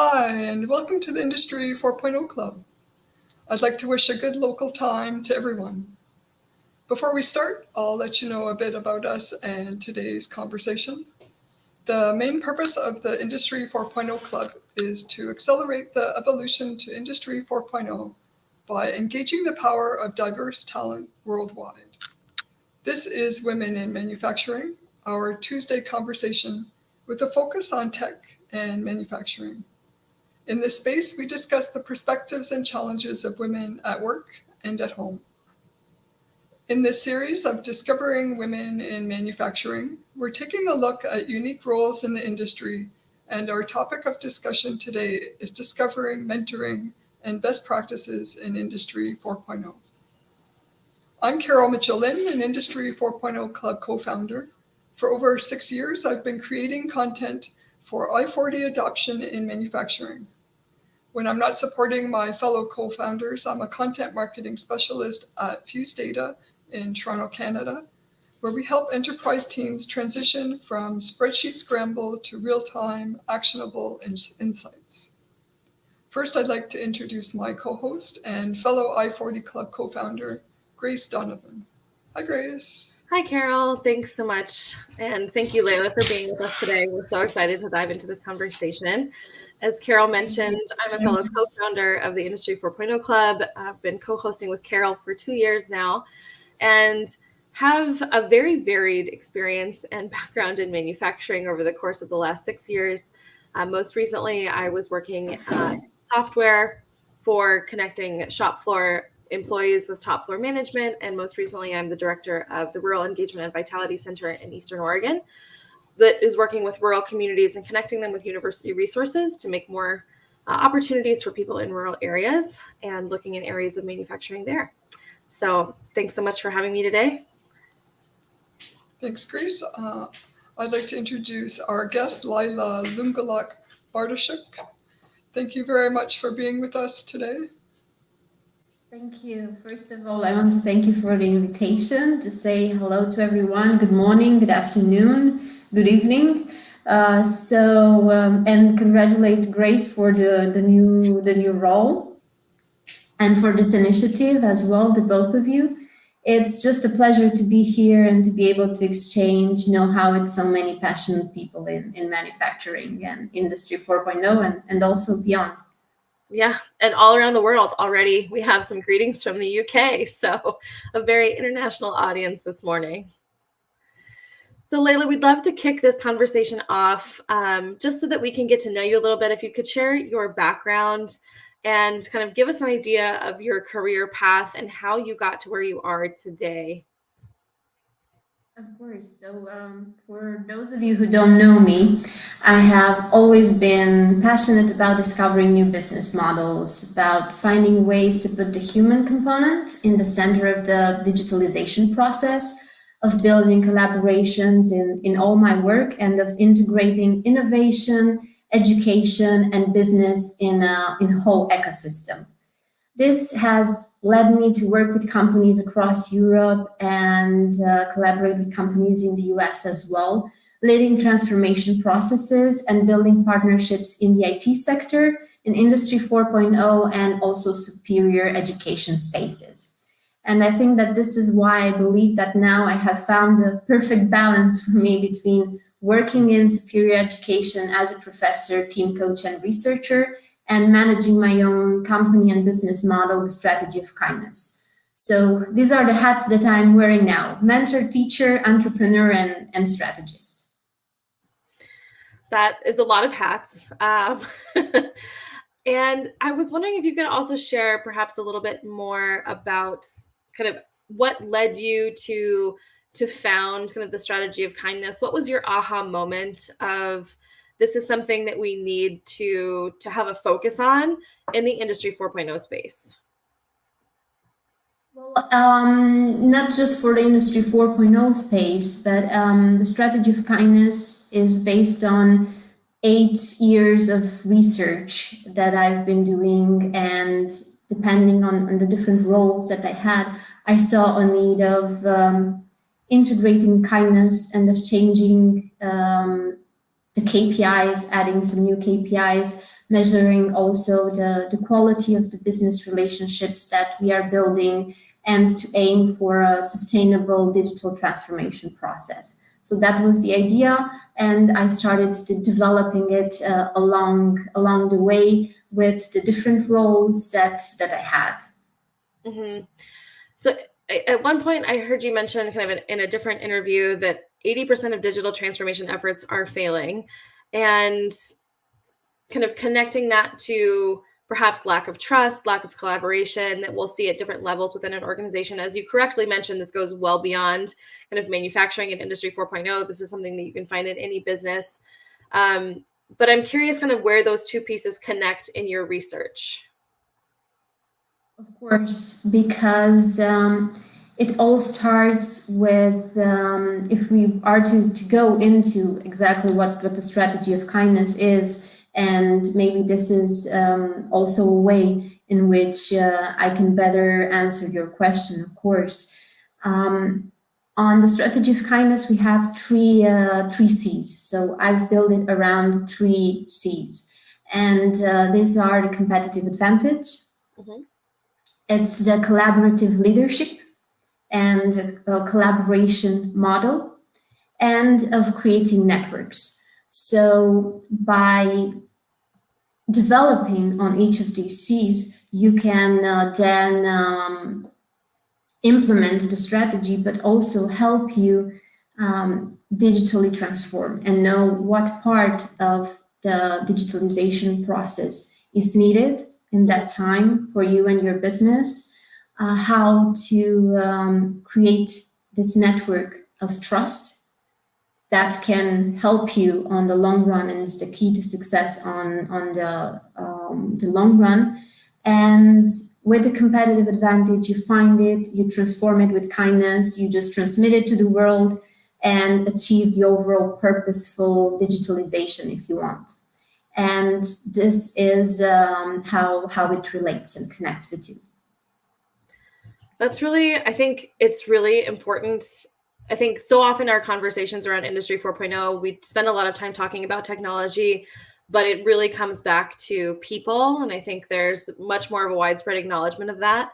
Hi, and welcome to the Industry 4.0 Club. I'd like to wish a good local time to everyone. Before we start, I'll let you know a bit about us and today's conversation. The main purpose of the Industry 4.0 Club is to accelerate the evolution to Industry 4.0 by engaging the power of diverse talent worldwide. This is Women in Manufacturing, our Tuesday conversation with a focus on tech and manufacturing. In this space, we discuss the perspectives and challenges of women at work and at home. In this series of Discovering Women in Manufacturing, we're taking a look at unique roles in the industry, and our topic of discussion today is discovering mentoring and best practices in Industry 4.0. I'm Carol Mitchell-Lin, an Industry 4.0 Club co-founder. For over 6 years, I've been creating content for I-40 adoption in manufacturing. When I'm not supporting my fellow co-founders, I'm a content marketing specialist at Fuse Data in Toronto, Canada, where we help enterprise teams transition from spreadsheet scramble to real-time, actionable insights. First, I'd like to introduce my co-host and fellow I-40 Club co-founder, Grace Donovan. Hi, Grace. Hi, Carol. Thanks so much. And thank you, Leila, for being with us today. We're so excited to dive into this conversation. As Carol mentioned, I'm a fellow co-founder of the Industry 4.0 Club. I've been co-hosting with Carol for 2 years now and have a very varied experience and background in manufacturing over the course of the last 6 years. Most recently, I was working software for connecting shop floor employees with top floor management. And most recently, I'm the director of the Rural Engagement and Vitality Center in Eastern Oregon that is working with rural communities and connecting them with university resources to make more opportunities for people in rural areas and looking in areas of manufacturing there. So thanks so much for having me today. Thanks, Grace. I'd like to introduce our guest, Leila Lungalak-Bartoshuk. Thank you very much for being with us today. Thank you. First of all, I want to thank you for the invitation to say hello to everyone. Good morning, good afternoon, good evening. And congratulate Grace for the new role and for this initiative as well, the both of you. It's just a pleasure to be here and to be able to exchange know-how with so many passionate people in manufacturing and Industry 4.0 and also beyond. Yeah, and all around the world already. We have some greetings from the UK, so a very international audience this morning. So Leila, we'd love to kick this conversation off just so that we can get to know you a little bit. If you could share your background and kind of give us an idea of your career path and how you got to where you are today. Of course. So for those of you who don't know me, I have always been passionate about discovering new business models, about finding ways to put the human component in the center of the digitalization process, of building collaborations in all my work, and of integrating innovation, education, and business in a whole ecosystem. This has led me to work with companies across Europe and collaborate with companies in the US as well, leading transformation processes and building partnerships in the IT sector, in Industry 4.0, and also superior education spaces. And I think that this is why I believe that now I have found the perfect balance for me between working in superior education as a professor, team coach, and researcher, and managing my own company and business model, the strategy of kindness. So these are the hats that I'm wearing now: mentor, teacher, entrepreneur, and strategist. That is a lot of hats. And I was wondering if you could also share perhaps a little bit more about kind of what led you to found kind of the strategy of kindness. What was your aha moment of this is something that we need to have a focus on in the Industry 4.0 space? Well, not just for the Industry 4.0 space, but the strategy of kindness is based on 8 years of research that I've been doing, and depending on the different roles that I had, I saw a need of integrating kindness and of changing the KPIs, adding some new KPIs measuring also the quality of the business relationships that we are building, and to aim for a sustainable digital transformation process. So that was the idea, and I started developing it along the way with the different roles that I had. Mm-hmm. So at one point, I heard you mention kind of in a different interview that 80% of digital transformation efforts are failing, and kind of connecting that to perhaps lack of trust, lack of collaboration that we'll see at different levels within an organization. As you correctly mentioned, this goes well beyond kind of manufacturing and Industry 4.0. This is something that you can find in any business. But I'm curious kind of where those two pieces connect in your research. Of course, because it all starts with, if we are to go into exactly what the strategy of kindness is, and maybe this is also a way in which I can better answer your question, of course. On the strategy of kindness, we have three C's. So I've built it around 3 C's. And these are the competitive advantage. Mm-hmm. It's the collaborative leadership and a collaboration model, and of creating networks. So by developing on each of these C's, you can then implement the strategy, but also help you digitally transform and know what part of the digitalization process is needed in that time for you and your business, how to create this network of trust that can help you on the long run and is the key to success on the long run. And with the competitive advantage, you find it, you transform it with kindness, you just transmit it to the world and achieve the overall purposeful digitalization if you want. And this is how it relates and connects the two. That's really, I think it's really important. I think so often our conversations around Industry 4.0, we spend a lot of time talking about technology, but it really comes back to people. And I think there's much more of a widespread acknowledgement of that.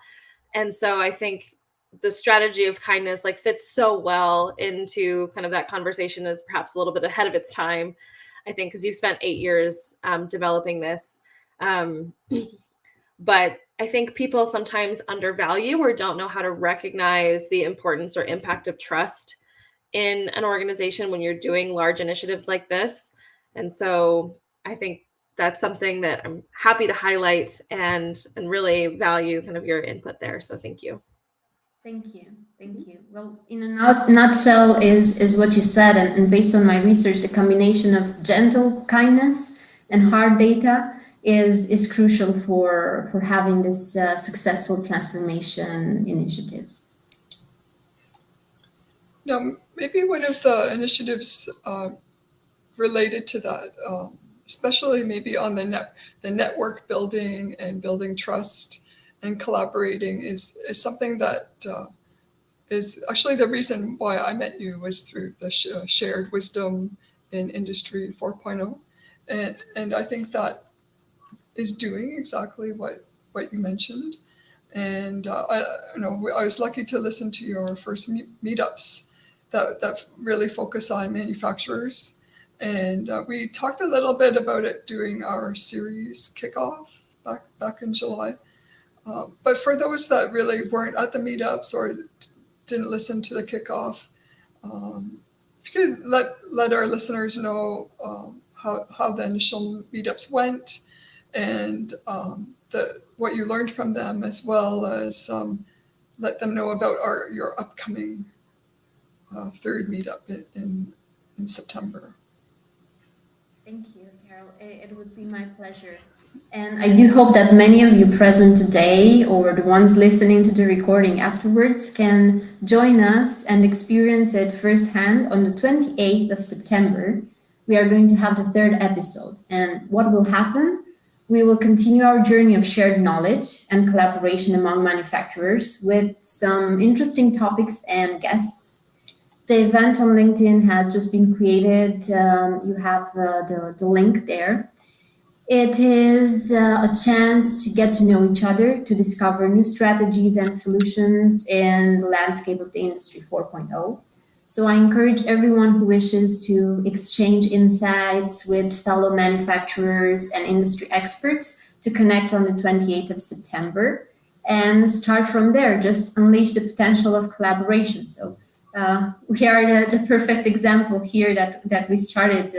And so I think the strategy of kindness like fits so well into kind of that conversation, is perhaps a little bit ahead of its time, I think, because you've spent 8 years developing this. But I think people sometimes undervalue or don't know how to recognize the importance or impact of trust in an organization when you're doing large initiatives like this. And so I think that's something that I'm happy to highlight and really value kind of your input there. So thank you. Thank you. Thank you. Well, in a nutshell is what you said. And based on my research, the combination of gentle kindness and hard data is crucial for having this successful transformation initiatives. Now, maybe one of the initiatives related to that, especially maybe on the network building and building trust and collaborating, is something that is actually the reason why I met you, was through the shared wisdom in Industry 4.0. And I think that is doing exactly what you mentioned. And I was lucky to listen to your first meetups that really focus on manufacturers. And we talked a little bit about it during our series kickoff back in July. But for those that really weren't at the meetups or didn't listen to the kickoff, if you could let our listeners know how the initial meetups went, and what you learned from them, as well as let them know about your upcoming third meetup in September. Thank you, Carol. It would be my pleasure. And I do hope that many of you present today, or the ones listening to the recording afterwards, can join us and experience it firsthand on the 28th of September. We are going to have the third episode. And what will happen? We will continue our journey of shared knowledge and collaboration among manufacturers with some interesting topics and guests. The event on LinkedIn has just been created. You have the link there. It is a chance to get to know each other, to discover new strategies and solutions in the landscape of the Industry 4.0. So I encourage everyone who wishes to exchange insights with fellow manufacturers and industry experts to connect on the 28th of September and start from there. Just unleash the potential of collaboration. So we are the perfect example here that we started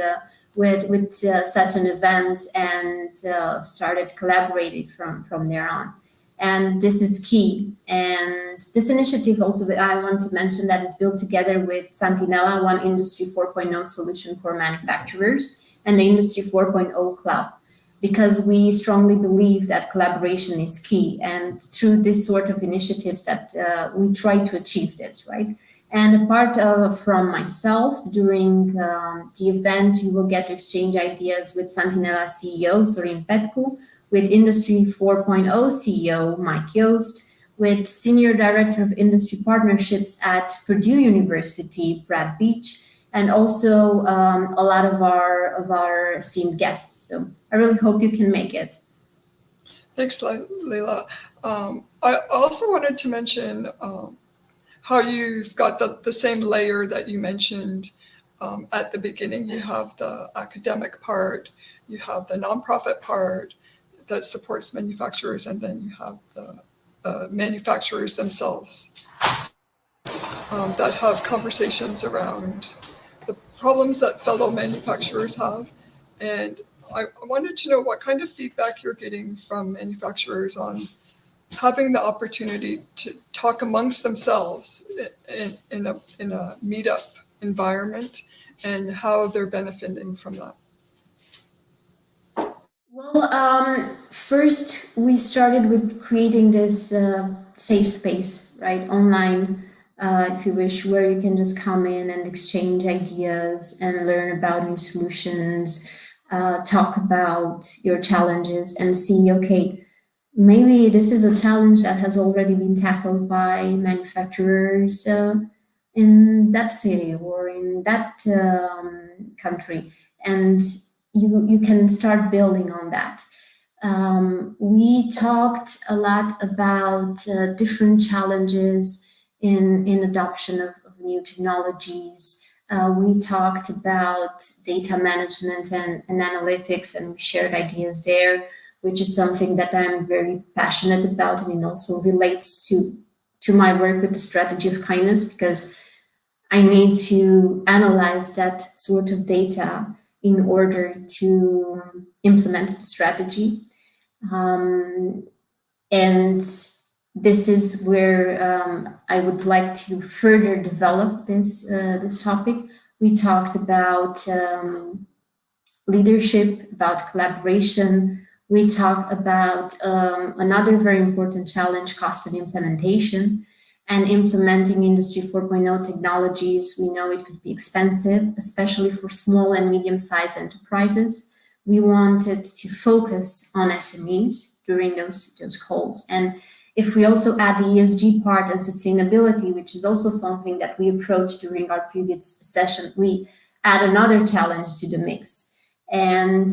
with such an event and started collaborating from there on. And this is key. And this initiative also, I want to mention that it's built together with Santinella, one Industry 4.0 solution for manufacturers, and the Industry 4.0 Club, because we strongly believe that collaboration is key. And through this sort of initiatives that we try to achieve this, right? And apart from myself, during the event, you will get to exchange ideas with Santinella CEO, Sorin Petcu, with Industry 4.0 CEO, Mike Yost, with Senior Director of Industry Partnerships at Purdue University, Brad Beach, and also a lot of our esteemed guests. So I really hope you can make it. Thanks, Leila. I also wanted to mention how you've got the same layer that you mentioned at the beginning. You have the academic part, you have the nonprofit part that supports manufacturers, and then you have the manufacturers themselves that have conversations around the problems that fellow manufacturers have. And I wanted to know what kind of feedback you're getting from manufacturers on having the opportunity to talk amongst themselves in a meetup environment, and how they're benefiting from that. Well, first we started with creating this safe space, right, online, if you wish, where you can just come in and exchange ideas and learn about new solutions, talk about your challenges and see, okay, maybe this is a challenge that has already been tackled by manufacturers in that city or in that country, and you can start building on that. We talked a lot about different challenges in adoption of new technologies. We talked about data management and analytics, and we shared ideas there, which is something that I'm very passionate about, and it also relates to my work with the strategy of kindness, because I need to analyze that sort of data in order to implement the strategy. And this is where I would like to further develop this topic. We talked about leadership, about collaboration. We talked about another very important challenge, cost of implementation, and implementing Industry 4.0 technologies. We know it could be expensive, especially for small and medium-sized enterprises. We wanted to focus on SMEs during those calls. And if we also add the ESG part and sustainability, which is also something that we approached during our previous session, we add another challenge to the mix. And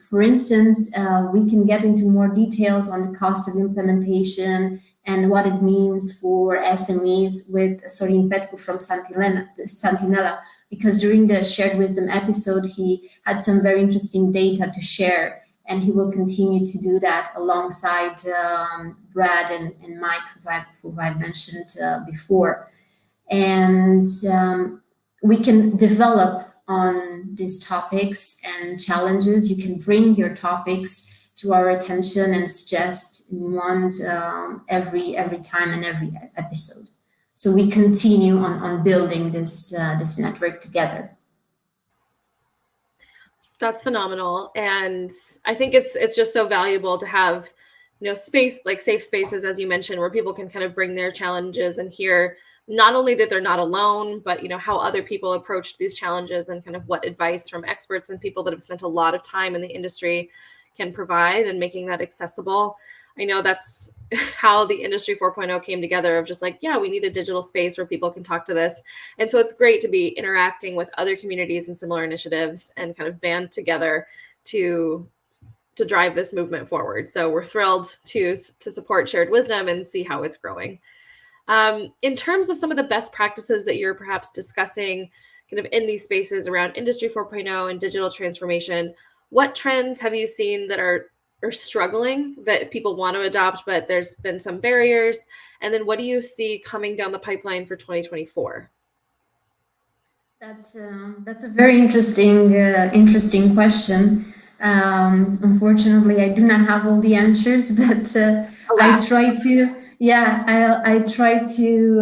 for instance, we can get into more details on the cost of implementation and what it means for SMEs with Sorin Petcu from Santinella, because during the Shared Wisdom episode, he had some very interesting data to share, and he will continue to do that alongside Brad and Mike, who I've mentioned before. And we can develop on these topics and challenges. You can bring your topics to our attention and suggest new ones every time and every episode. So we continue on building this network together. That's phenomenal, and I think it's just so valuable to have, space, like safe spaces, as you mentioned, where people can kind of bring their challenges and hear not only that they're not alone, but how other people approach these challenges and kind of what advice from experts and people that have spent a lot of time in the industry can provide, and making that accessible. I know that's how the Industry 4.0 came together, of just like, yeah, we need a digital space where people can talk to this. And so it's great to be interacting with other communities and similar initiatives and kind of band together to to drive this movement forward. So we're thrilled to support Shared Wisdom and see how it's growing. In terms of some of the best practices that you're perhaps discussing kind of in these spaces around Industry 4.0 and digital transformation, what trends have you seen that are struggling, that people want to adopt, but there's been some barriers? And then what do you see coming down the pipeline for 2024? That's a very interesting question. Unfortunately, I do not have all the answers, but I try to. Yeah, I try to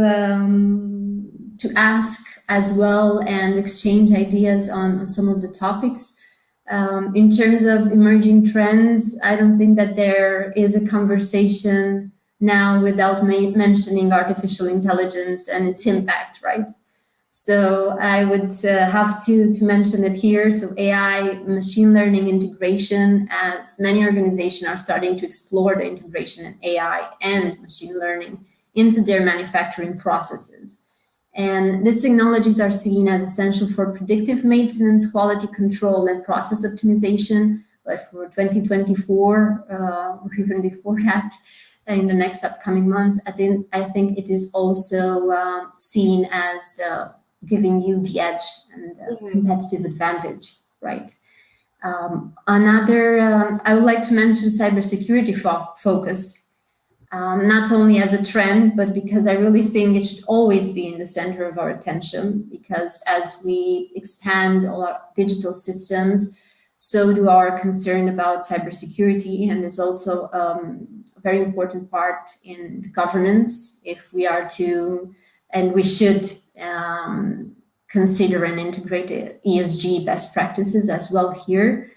ask as well and exchange ideas on some of the topics. In terms of emerging trends, I don't think that there is a conversation now without mentioning artificial intelligence and its impact, right? So I would have to mention it here. So AI, machine learning integration, as many organizations are starting to explore the integration of AI and machine learning into their manufacturing processes. And these technologies are seen as essential for predictive maintenance, quality control, and process optimization. But for 2024, or even before that, in the next upcoming months, I think it is also seen as giving you the edge and competitive advantage, right? I would like to mention cybersecurity focus. Not only as a trend, but because I really think it should always be in the center of our attention, because as we expand all our digital systems, so do our concern about cybersecurity, and it's also a very important part in governance if we are to, and we should consider and integrate ESG best practices as well here.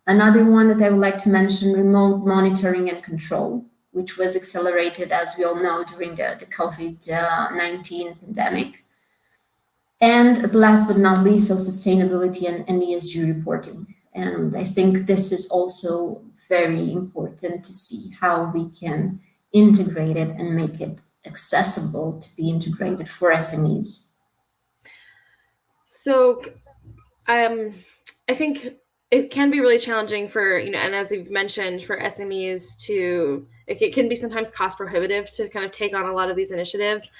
Another one that I would like to mention, remote monitoring and control, which was accelerated, as we all know, during the COVID-19 pandemic. And last but not least, so sustainability and ESG reporting. And I think this is also very important to see how we can integrate it and make it accessible to be integrated for SMEs. So I think it can be really challenging for, and as you've mentioned, for SMEs it can be sometimes cost prohibitive to kind of take on a lot of these initiatives.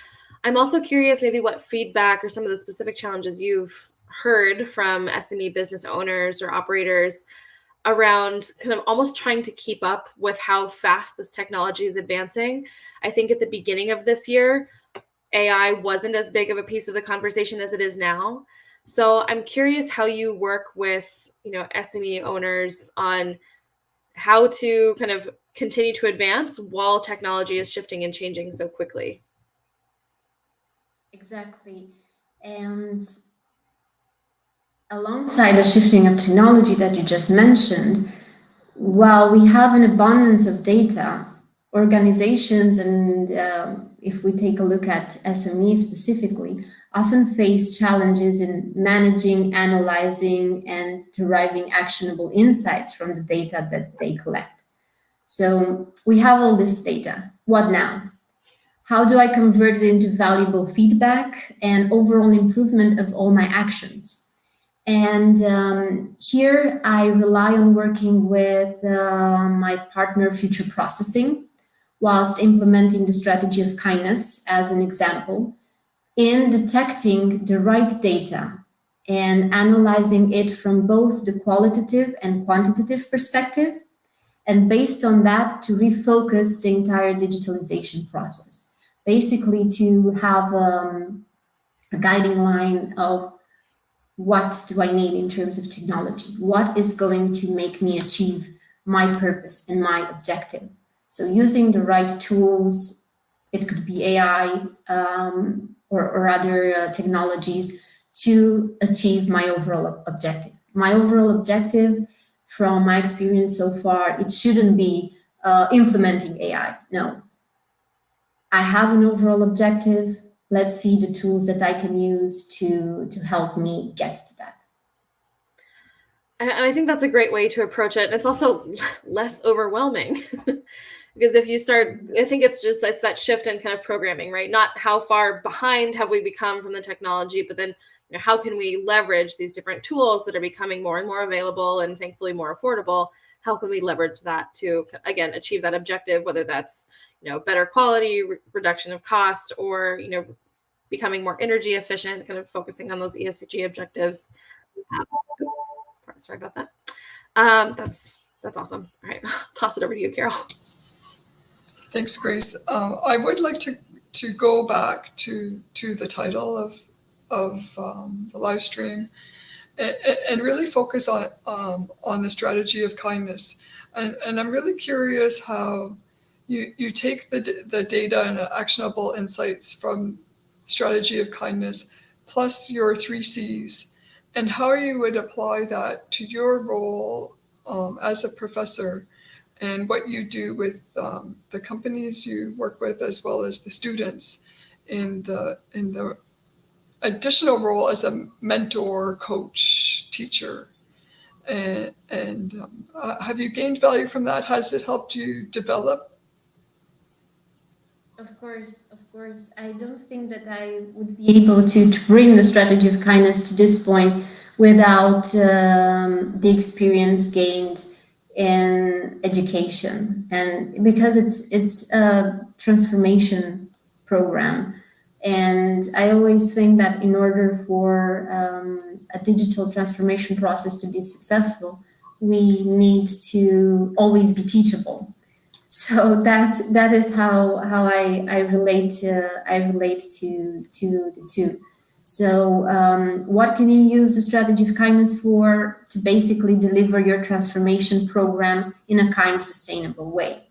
I'm also curious maybe what feedback or some of the specific challenges you've heard from SME business owners or operators around kind of almost trying to keep up with how fast this technology is advancing. I think at the beginning of this year, AI wasn't as big of a piece of the conversation as it is now. So I'm curious how you work with SME owners on how to kind of continue to advance while technology is shifting and changing so quickly. Exactly. And alongside the shifting of technology that you just mentioned, while we have an abundance of data, organizations, and if we take a look at SMEs specifically, often face challenges in managing, analyzing, and deriving actionable insights from the data that they collect. So we have all this data. What now? How do I convert it into valuable feedback and overall improvement of all my actions? And here I rely on working with my partner, Future Processing, whilst implementing the strategy of kindness as an example, in detecting the right data and analyzing it from both the qualitative and quantitative perspective, and based on that to refocus the entire digitalization process. Basically to have a guiding line of what do I need in terms of technology? What is going to make me achieve my purpose and my objective? So using the right tools, it could be AI or other technologies to achieve my overall objective. My overall objective, from my experience so far, it shouldn't be implementing AI. No. I have an overall objective. Let's see the tools that I can use to help me get to that. And I think that's a great way to approach it. It's also less overwhelming. Because if you start, I think it's that shift in kind of programming, right? Not how far behind have we become from the technology, but then how can we leverage these different tools that are becoming more and more available and thankfully more affordable? How can we leverage that to, again, achieve that objective, whether that's, better quality, reduction of cost, or, becoming more energy efficient, kind of focusing on those ESG objectives. Sorry about that. That's awesome. All right, toss it over to you, Carol. Thanks, Grace. I would like to go back to the title of the live stream and really focus on the strategy of kindness. And I'm really curious how you take the data and actionable insights from strategy of kindness plus your 3 C's and how you would apply that to your role as a professor and what you do with the companies you work with as well as the students in the additional role as a mentor, coach, teacher. And have you gained value from that? Has it helped you develop? Of course. I don't think that I would be able to bring the strategy of kindness to this point without the experience gained in education, and because it's a transformation program. And I always think that in order for a digital transformation process to be successful, we need to always be teachable. So that is how I relate to the two. So what can you use the strategy of kindness for? To basically deliver your transformation program in a kind, sustainable way.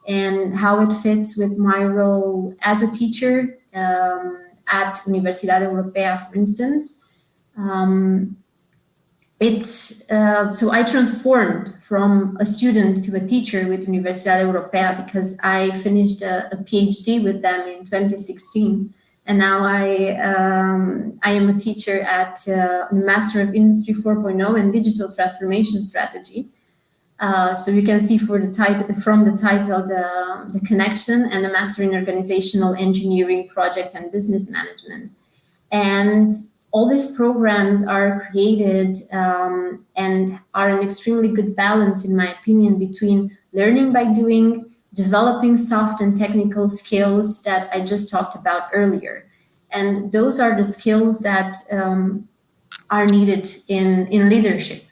And how it fits with my role as a teacher at Universidad Europea, for instance. So I transformed from a student to a teacher with Universidad Europea because I finished a PhD with them in 2016. And now I am a teacher at Master of Industry 4.0 and Digital Transformation Strategy. So you can see from the title the connection, and a Master in Organizational Engineering, Project and Business Management. And all these programs are created and are an extremely good balance, in my opinion, between learning by doing, developing soft and technical skills that I just talked about earlier. And those are the skills that are needed in leadership.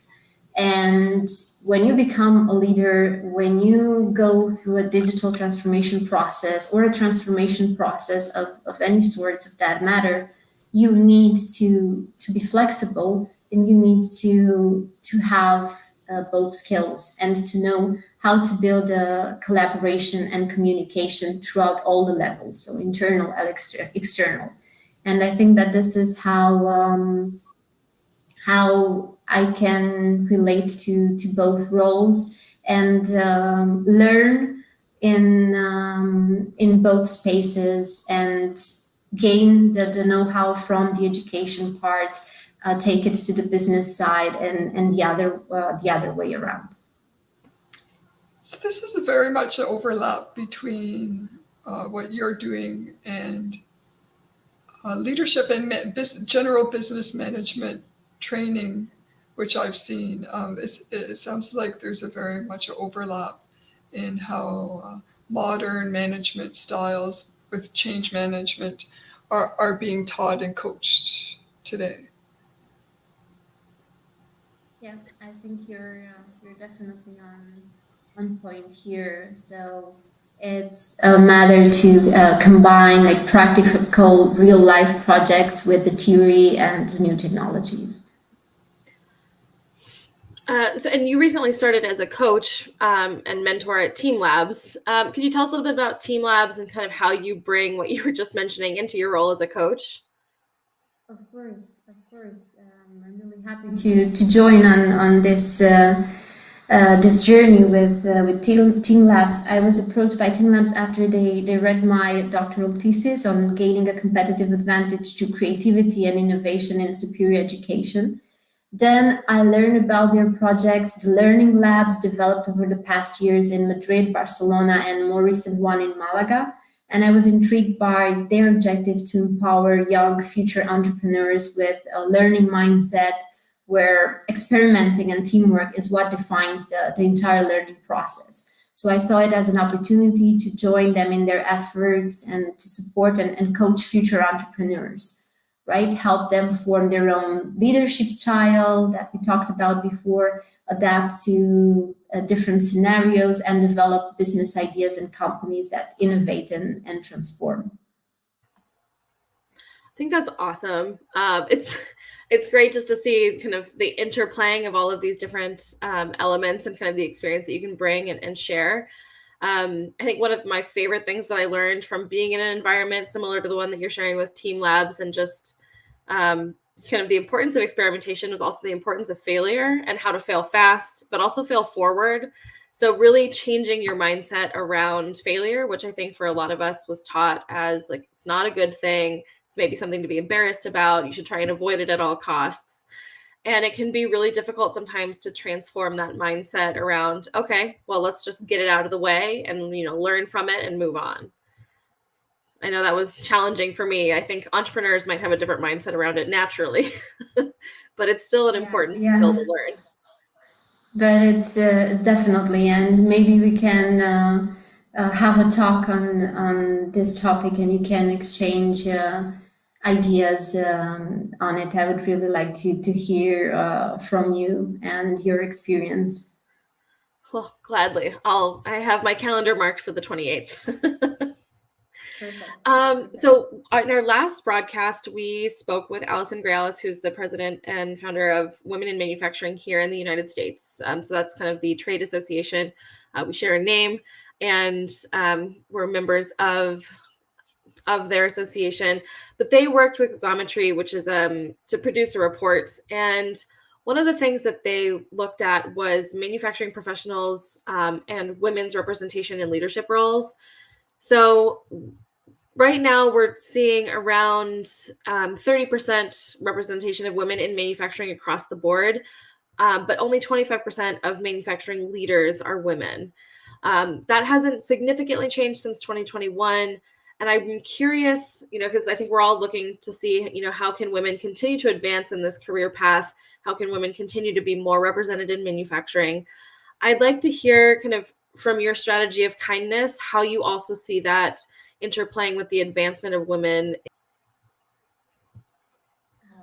And when you become a leader, when you go through a digital transformation process or a transformation process of any sorts of that matter, you need to be flexible, and you need to have both skills and to know how to build a collaboration and communication throughout all the levels, so internal and external. And I think that this is how I can relate to both roles and learn in both spaces and gain the know-how from the education part, take it to the business side, and the other way around. So this is very much an overlap between what you're doing and leadership and general business management training, which I've seen. It sounds like there's a very much overlap in how modern management styles with change management are being taught and coached today. Yeah, I think you're definitely on point here. So it's a matter to combine like practical real life projects with the theory and new technologies. And you recently started as a coach and mentor at Team Labs. Could you tell us a little bit about Team Labs and kind of how you bring what you were just mentioning into your role as a coach? Of course. I'm really happy to join on this this journey with Team Labs. I was approached by Team Labs after they read my doctoral thesis on gaining a competitive advantage through creativity and innovation in superior education. Then I learned about their projects, the learning labs developed over the past years in Madrid, Barcelona, and more recent one in Malaga. And I was intrigued by their objective to empower young future entrepreneurs with a learning mindset where experimenting and teamwork is what defines the entire learning process. So I saw it as an opportunity to join them in their efforts and to support and coach future entrepreneurs, right? Help them form their own leadership style that we talked about before, adapt to different scenarios, and develop business ideas and companies that innovate and transform. I think that's awesome. It's great just to see kind of the interplaying of all of these different elements and kind of the experience that you can bring and share. I think one of my favorite things that I learned from being in an environment similar to the one that you're sharing with Team Labs and just kind of the importance of experimentation was also the importance of failure and how to fail fast, but also fail forward. So really changing your mindset around failure, which I think for a lot of us was taught as like, it's not a good thing. It's maybe something to be embarrassed about. You should try and avoid it at all costs. And it can be really difficult sometimes to transform that mindset around, okay, well, let's just get it out of the way and, learn from it and move on. I know that was challenging for me. I think entrepreneurs might have a different mindset around it naturally, but it's still an important skill to learn. But it's definitely, and maybe we can have a talk on this topic, and you can exchange ideas on it. I would really like to hear from you and your experience. Well, gladly. I have my calendar marked for the 28th. So in our last broadcast, we spoke with Allison Grealis, who's the president and founder of Women in Manufacturing here in the United States. So that's kind of the trade association. We share a name, and we're members of their association. But they worked with Xometry, which is to produce a report. And one of the things that they looked at was manufacturing professionals and women's representation in leadership roles. So right now, we're seeing around 30% representation of women in manufacturing across the board, but only 25% of manufacturing leaders are women. That hasn't significantly changed since 2021. And I'm curious, because I think we're all looking to see, how can women continue to advance in this career path? How can women continue to be more represented in manufacturing? I'd like to hear kind of from your strategy of kindness, how you also see that interplaying with the advancement of women.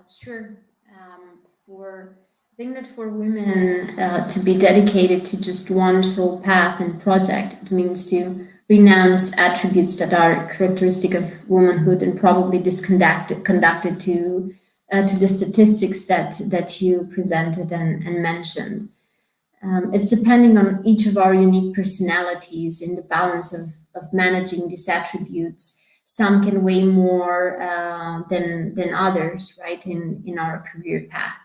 Sure. I think that for women to be dedicated to just one sole path and project, it means to renounce attributes that are characteristic of womanhood and probably disconnected to the statistics that you presented and mentioned. It's depending on each of our unique personalities in the balance of managing these attributes. Some can weigh more than others, right, in our career path.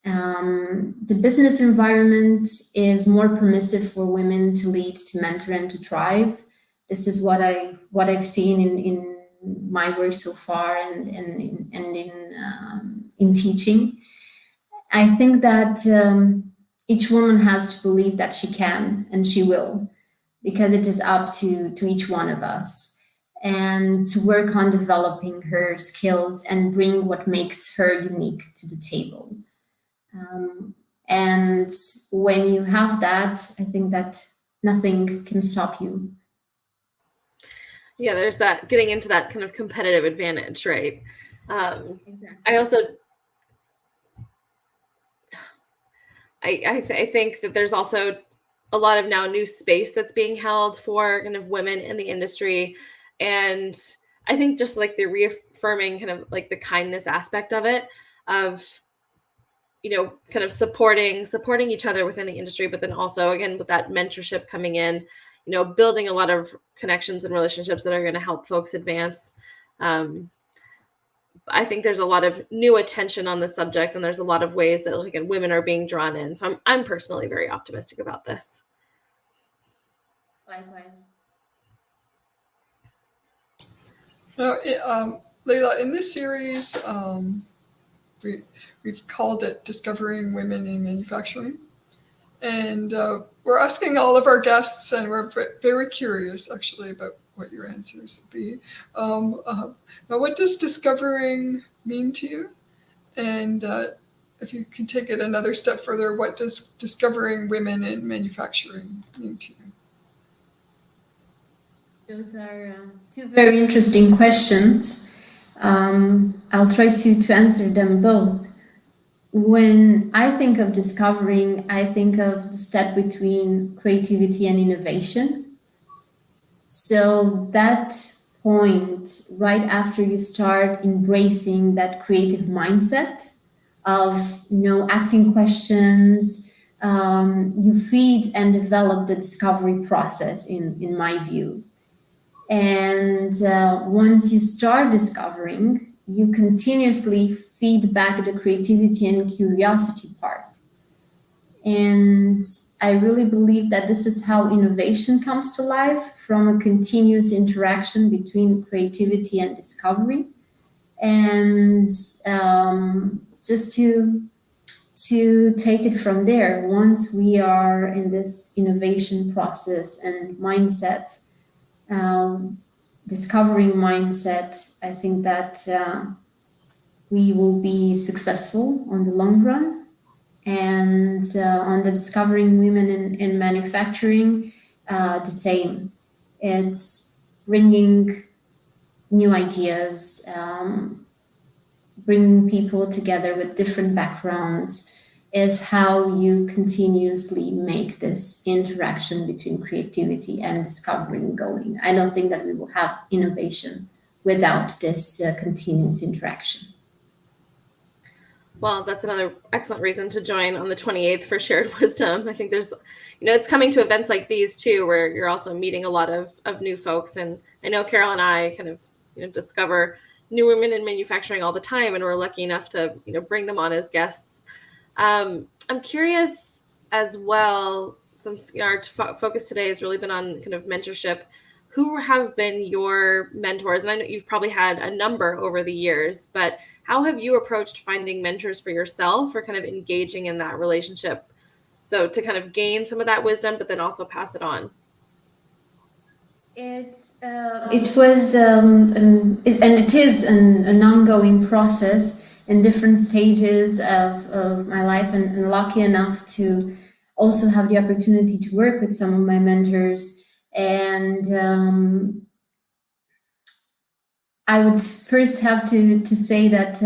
The business environment is more permissive for women to lead, to mentor, and to thrive. This is what I've seen in my work so far and in teaching. I think that each woman has to believe that she can and she will, because it is up to each one of us, and to work on developing her skills and bring what makes her unique to the table. And when you have that, I think that nothing can stop you. Yeah, there's that getting into that kind of competitive advantage, right? Exactly. I think that there's also a lot of now new space that's being held for kind of women in the industry. And I think just like the reaffirming kind of like the kindness aspect of it, of, kind of supporting each other within the industry, but then also, again, with that mentorship coming in, building a lot of connections and relationships that are going to help folks advance. I think there's a lot of new attention on the subject, and there's a lot of ways that women are being drawn in. So I'm personally very optimistic about this. Likewise. Now, Leila, in this series, we've called it Discovering Women in Manufacturing. And we're asking all of our guests, and we're very curious actually about what your answers would be. Now, what does discovering mean to you? And if you can take it another step further, what does discovering women in manufacturing mean to you? Those are two very interesting questions. I'll try to answer them both. When I think of discovering, I think of the step between creativity and innovation. So that point, right after you start embracing that creative mindset of, asking questions, you feed and develop the discovery process, in my view. And once you start discovering, you continuously feed back the creativity and curiosity part. And I really believe that this is how innovation comes to life, from a continuous interaction between creativity and discovery. And just to take it from there, once we are in this innovation process and mindset, discovering mindset, I think that we will be successful on the long run. And on the discovering women in manufacturing, the same. It's bringing new ideas, bringing people together with different backgrounds, is how you continuously make this interaction between creativity and discovering going. I don't think that we will have innovation without this continuous interaction. Well, that's another excellent reason to join on the 28th for Shared Wisdom. I think there's, it's coming to events like these too, where you're also meeting a lot of new folks. And I know Carol and I kind of, discover new women in manufacturing all the time, and we're lucky enough to, bring them on as guests. I'm curious as well, since our focus today has really been on kind of mentorship, who have been your mentors? And I know you've probably had a number over the years, but how have you approached finding mentors for yourself, or kind of engaging in that relationship? So to kind of gain some of that wisdom, but then also pass it on. It was and it is an ongoing process in different stages of my life, and lucky enough to also have the opportunity to work with some of my mentors. And I would first have to say that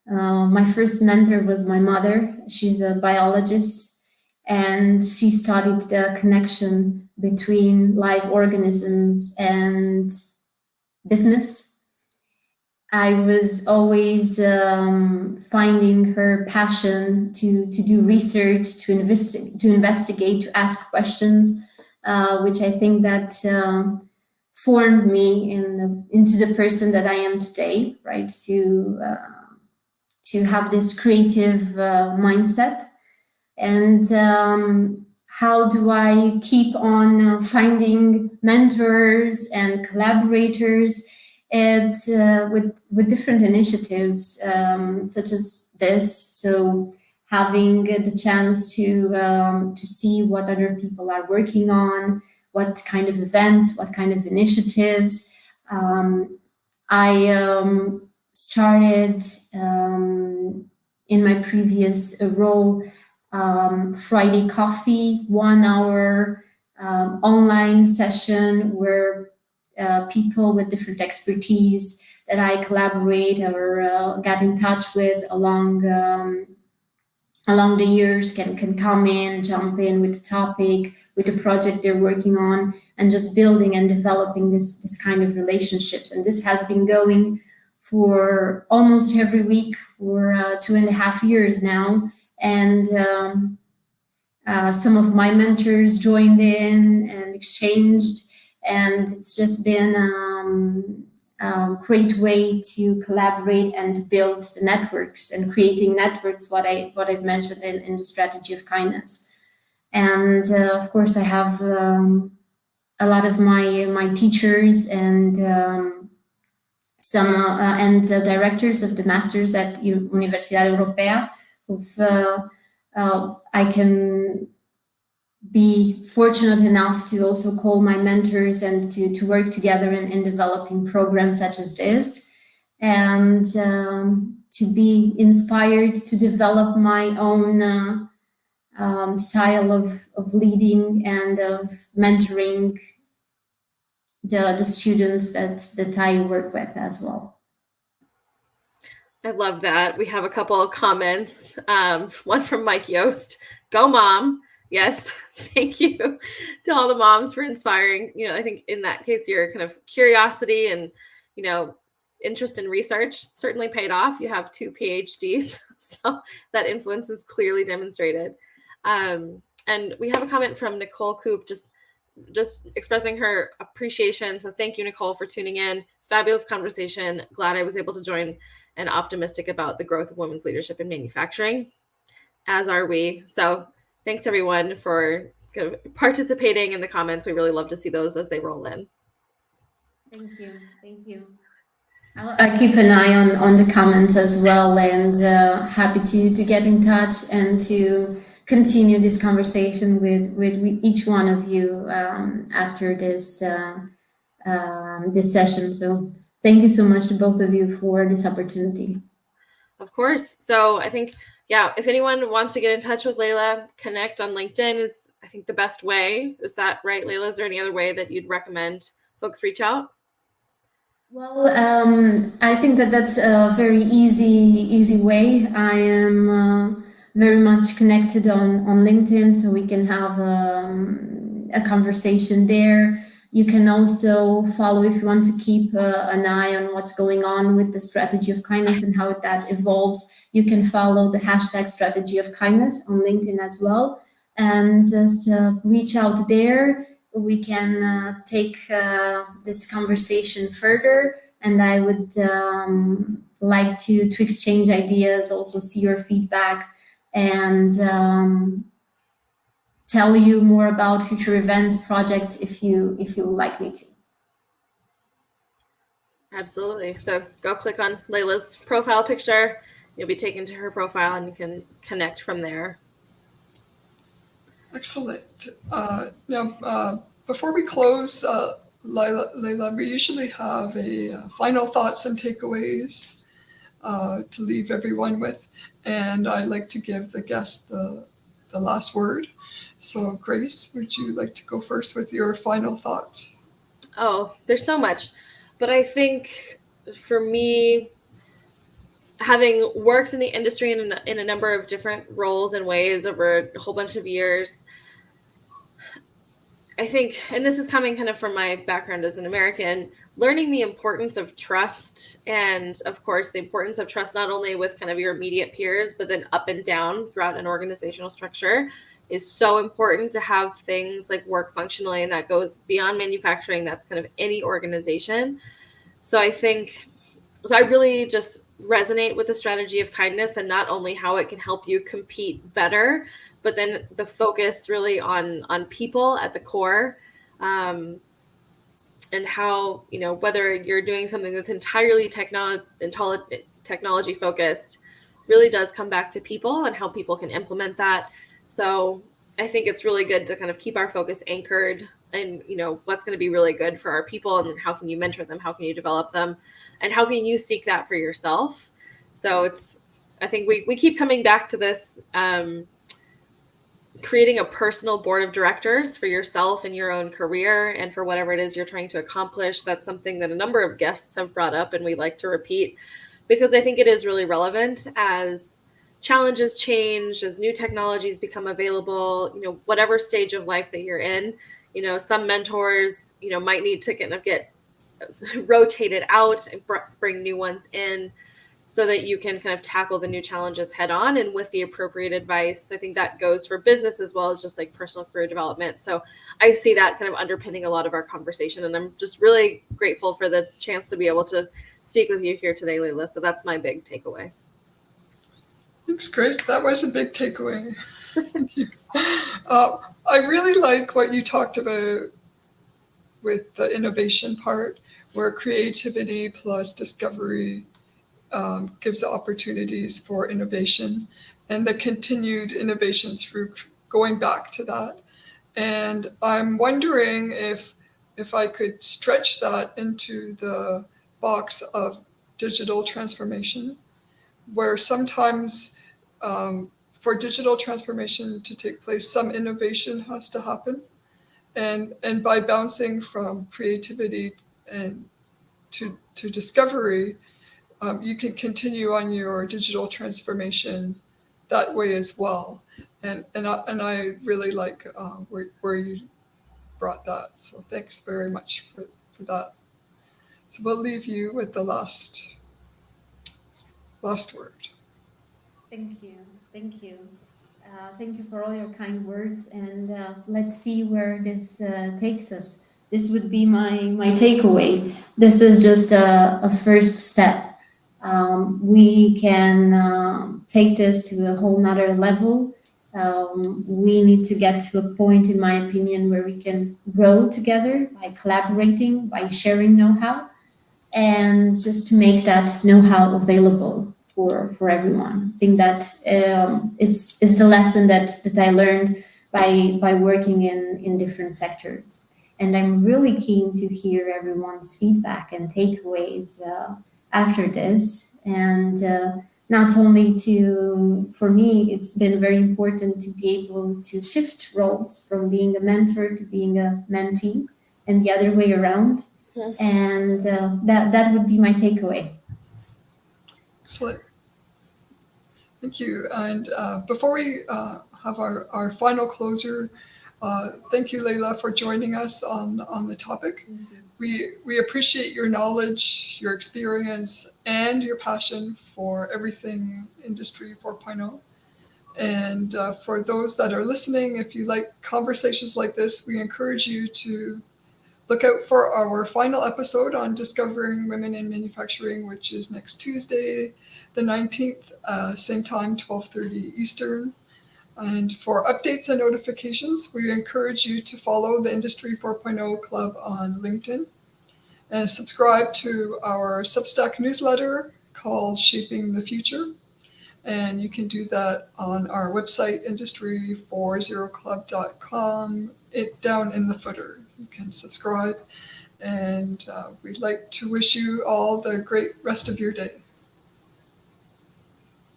my first mentor was my mother. She's a biologist, and she studied the connection between live organisms and business. I was always finding her passion to do research, to investigate, to ask questions, which I think that formed me into the person that I am today, right? To have this creative mindset. And how do I keep on finding mentors and collaborators? It's with different initiatives such as this. So having the chance to see what other people are working on, what kind of events, what kind of initiatives. I started in my previous role, Friday Coffee, 1 hour online session where people with different expertise that I collaborate or get in touch with along the years can come in, jump in with the topic, with the project they're working on, and just building and developing this kind of relationships. And this has been going for almost every week for 2.5 years now. And some of my mentors joined in and exchanged, and it's just been a great way to collaborate and build the networks and creating networks, what I've mentioned in the strategy of kindness. And of course, I have a lot of my teachers and some and directors of the masters at Universidad Europea, who've I can be fortunate enough to also call my mentors and to work together in developing programs such as this, and to be inspired to develop my own style of leading and of mentoring the students that I work with as well. I love that. We have a couple of comments. One from Mike Yost. Go mom. Yes. Thank you to all the moms for inspiring. I think in that case, your kind of curiosity and, interest in research certainly paid off. You have 2 PhDs, so that influence is clearly demonstrated. And we have a comment from Nicole Coop, just expressing her appreciation. So thank you, Nicole, for tuning in. Fabulous conversation. Glad I was able to join, and optimistic about the growth of women's leadership in manufacturing, as are we. So thanks everyone for kind of participating in the comments. We really love to see those as they roll in. Thank you. Thank you. I keep an eye on the comments as well, and happy to get in touch and to continue this conversation with each one of you after this this session. So thank you so much to both of you for this opportunity. Of course. So I think, if anyone wants to get in touch with Leila, connect on LinkedIn is, I think, the best way. Is that right, Leila? Is there any other way that you'd recommend folks reach out? Well, I think that's a very easy way. I am very much connected on LinkedIn, so we can have a conversation there. You can also follow, if you want to keep an eye on what's going on with the strategy of kindness and how that evolves. You can follow the hashtag strategy of kindness on LinkedIn as well, and just reach out there. We can take this conversation further, and I would like to exchange ideas, also see your feedback, and tell you more about future events, projects, if you would like me to. Absolutely. So go click on Leila's profile picture. You'll be taken to her profile, and you can connect from there. Excellent. Now, before we close, Leila, we usually have a final thoughts and takeaways to leave everyone with, and I like to give the guest the last word. So, Grace, would you like to go first with your final thoughts? Oh, there's so much, but I think for me, having worked in the industry in a number of different roles and ways over a whole bunch of years, I think, and this is coming kind of from my background as an American, learning the importance of trust, and of course, the importance of trust not only with kind of your immediate peers, but then up and down throughout an organizational structure is so important to have things like work functionally, and that goes beyond manufacturing. That's kind of any organization. So I really just resonate with the strategy of kindness, and not only how it can help you compete better, but then the focus really on people at the core, and how, whether you're doing something that's entirely technology focused, really does come back to people and how people can implement that. So I think it's really good to kind of keep our focus anchored and, what's going to be really good for our people, and how can you mentor them? How can you develop them? And how can you seek that for yourself? So I think we keep coming back to this, creating a personal board of directors for yourself and your own career and for whatever it is you're trying to accomplish. That's something that a number of guests have brought up, and we like to repeat, because I think it is really relevant as challenges change, as new technologies become available, whatever stage of life that you're in. Some mentors, might need to kind of get rotated out and bring new ones in, so that you can kind of tackle the new challenges head on and with the appropriate advice. I think that goes for business as well as just like personal career development. So I see that kind of underpinning a lot of our conversation, and I'm just really grateful for the chance to be able to speak with you here today, Leila. So that's my big takeaway. Thanks, Grace. That was a big takeaway. Thank you. I really like what you talked about with the innovation part, where creativity plus discovery gives opportunities for innovation and the continued innovation through going back to that. And I'm wondering if I could stretch that into the box of digital transformation, where sometimes for digital transformation to take place, some innovation has to happen. And by bouncing from creativity and to discovery, you can continue on your digital transformation that way as well. And I really like where you brought that. So thanks very much for that. So we'll leave you with the last word. Thank you. Thank you. Thank you for all your kind words. And let's see where this takes us. This would be my takeaway. This is just a first step. We can take this to a whole nother level. We need to get to a point, in my opinion, where we can grow together by collaborating, by sharing know-how, and just to make that know-how available for everyone. I think that it's the lesson that I learned by working in different sectors. And I'm really keen to hear everyone's feedback and takeaways after this. And not only for me, it's been very important to be able to shift roles from being a mentor to being a mentee and the other way around. And that would be my takeaway. Excellent. Thank you. And before we have our final closer, thank you, Leila, for joining us on the topic. We appreciate your knowledge, your experience, and your passion for everything Industry 4.0. And for those that are listening, if you like conversations like this, we encourage you to look out for our final episode on discovering women in manufacturing, which is next Tuesday, the 19th, same time, 12:30 Eastern. And for updates and notifications, we encourage you to follow the Industry 4.0 Club on LinkedIn and subscribe to our Substack newsletter called Shaping the Future. And you can do that on our website, industry40club.com, down in the footer. You can subscribe, and we'd like to wish you all the great rest of your day.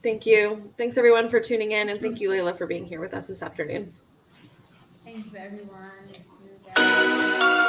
Thank you. Thanks, everyone, for tuning in, and thank you, Leila, for being here with us this afternoon. Thank you, everyone.